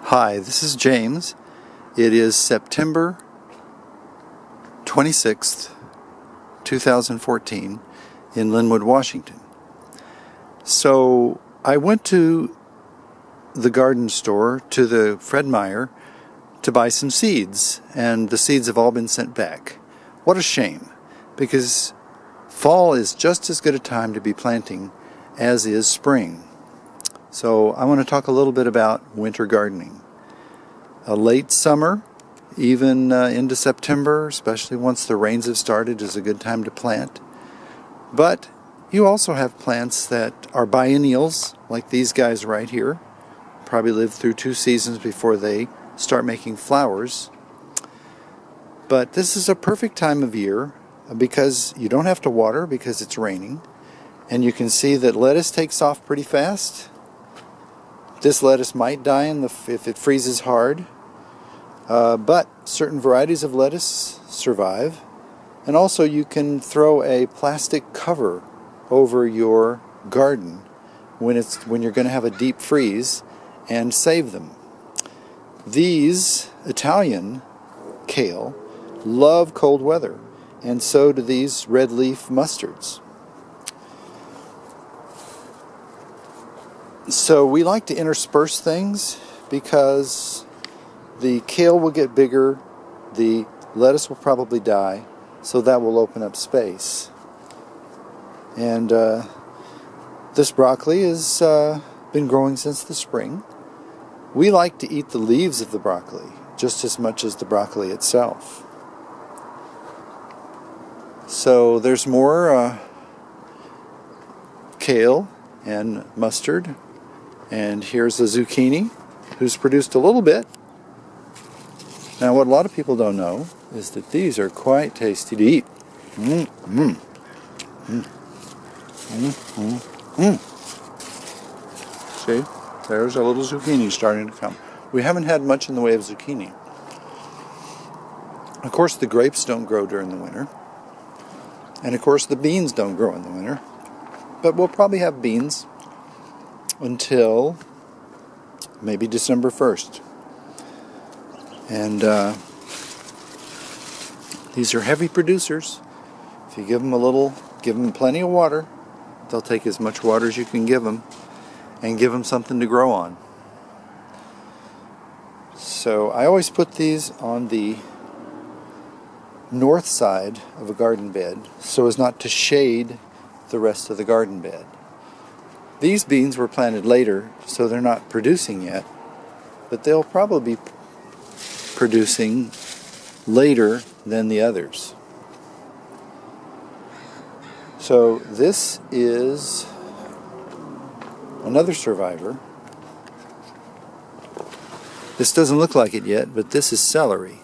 Hi, this is James. It is September 26th, 2014 in Linwood, Washington. So I went to the garden store, to the Fred Meyer, to buy some seeds, and the seeds have all been sent back. What a shame, because fall is just as good a time to be planting as is spring. So I want to talk a little bit about winter gardening. A late summer, even into September, especially once the rains have started, is a good time to plant. But you also have plants that are biennials, like these guys right here. Probably live through 2 seasons before they start making flowers. But this is a perfect time of year because you don't have to water because it's raining. And you can see that lettuce takes off pretty fast. This lettuce might die if it freezes hard, but certain varieties of lettuce survive. And also you can throw a plastic cover over your garden when you're going to have a deep freeze and save them. These Italian kale love cold weather, and so do these red leaf mustards. So we like to intersperse things because the kale will get bigger, the lettuce will probably die, so that will open up space. And this broccoli has been growing since the spring. We like to eat the leaves of the broccoli just as much as the broccoli itself. So there's more kale and mustard. And here's a zucchini who's produced a little bit. Now what a lot of people don't know is that these are quite tasty to eat. See, there's a little zucchini starting to come. We haven't had much in the way of zucchini. Of course the grapes don't grow during the winter. And of course the beans don't grow in the winter. But we'll probably have beans until maybe December 1st. And these are heavy producers. If you give them plenty of water, they'll take as much water as you can give them and give them something to grow on. So I always put these on the north side of a garden bed so as not to shade the rest of the garden bed. These beans were planted later, so they're not producing yet, but they'll probably be producing later than the others. So this is another survivor. This doesn't look like it yet, but this is celery.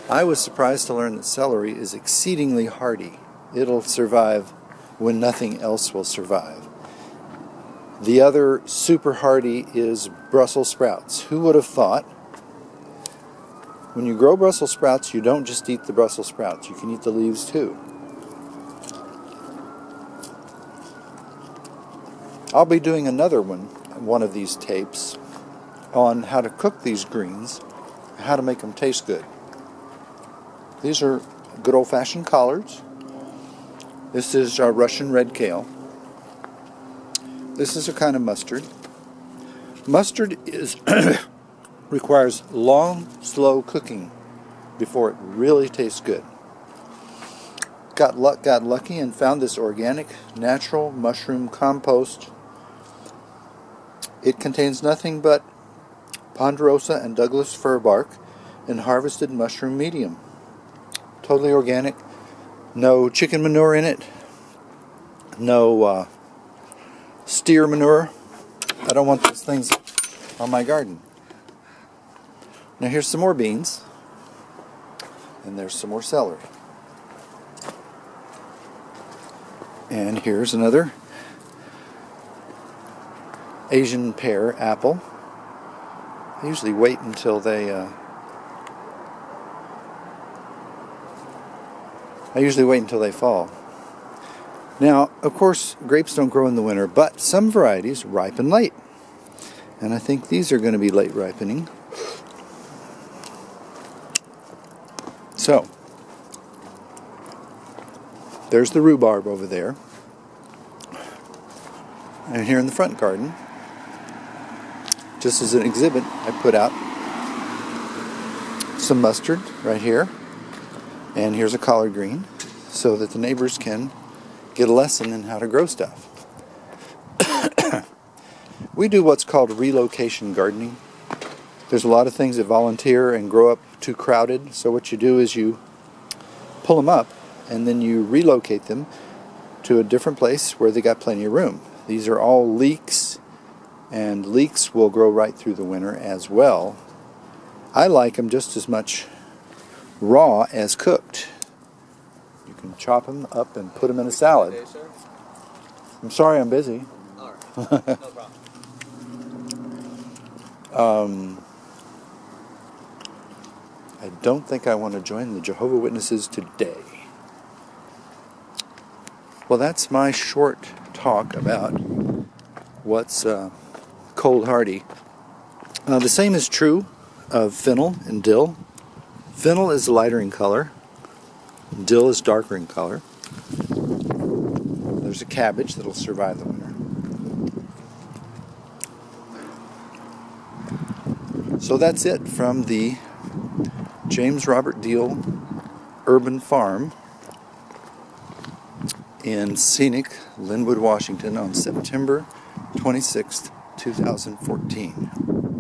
I was surprised to learn that celery is exceedingly hardy. It'll survive when nothing else will survive. The other super hardy is Brussels sprouts. Who would have thought? When you grow Brussels sprouts, you don't just eat the Brussels sprouts. You can eat the leaves too. I'll be doing another one of these tapes on how to cook these greens, how to make them taste good. These are good old-fashioned collards. This is our Russian red kale. This is a kind of mustard. Mustard requires long, slow cooking before it really tastes good. Got lucky and found this organic, natural mushroom compost. It contains nothing but ponderosa and Douglas fir bark and harvested mushroom medium. Totally organic. No chicken manure in it. No steer manure. I don't want those things on my garden. Now here's some more beans. And there's some more celery. And here's another Asian pear apple. I usually wait until they fall. Now, of course, grapes don't grow in the winter, but some varieties ripen late. And I think these are going to be late ripening. So, there's the rhubarb over there. And here in the front garden, just as an exhibit, I put out some mustard right here. And here's a collard green, so that the neighbors can get a lesson in how to grow stuff. We do what's called relocation gardening. There's a lot of things that volunteer and grow up too crowded, so what you do is you pull them up and then you relocate them to a different place where they got plenty of room. These are all leeks, and leeks will grow right through the winter as well. I like them just as much raw as cooked. You can chop them up and put them in a salad. Okay, sir? I'm sorry I'm busy. All right. No problem. I don't think I want to join the Jehovah's Witnesses today. Well, that's my short talk about what's cold hardy. The same is true of fennel and dill. Fennel is lighter in color. Dill is darker in color. There's a cabbage that'll survive the winter. So that's it from the James Robert Deal Urban Farm in scenic Lynnwood, Washington on September 26th, 2014.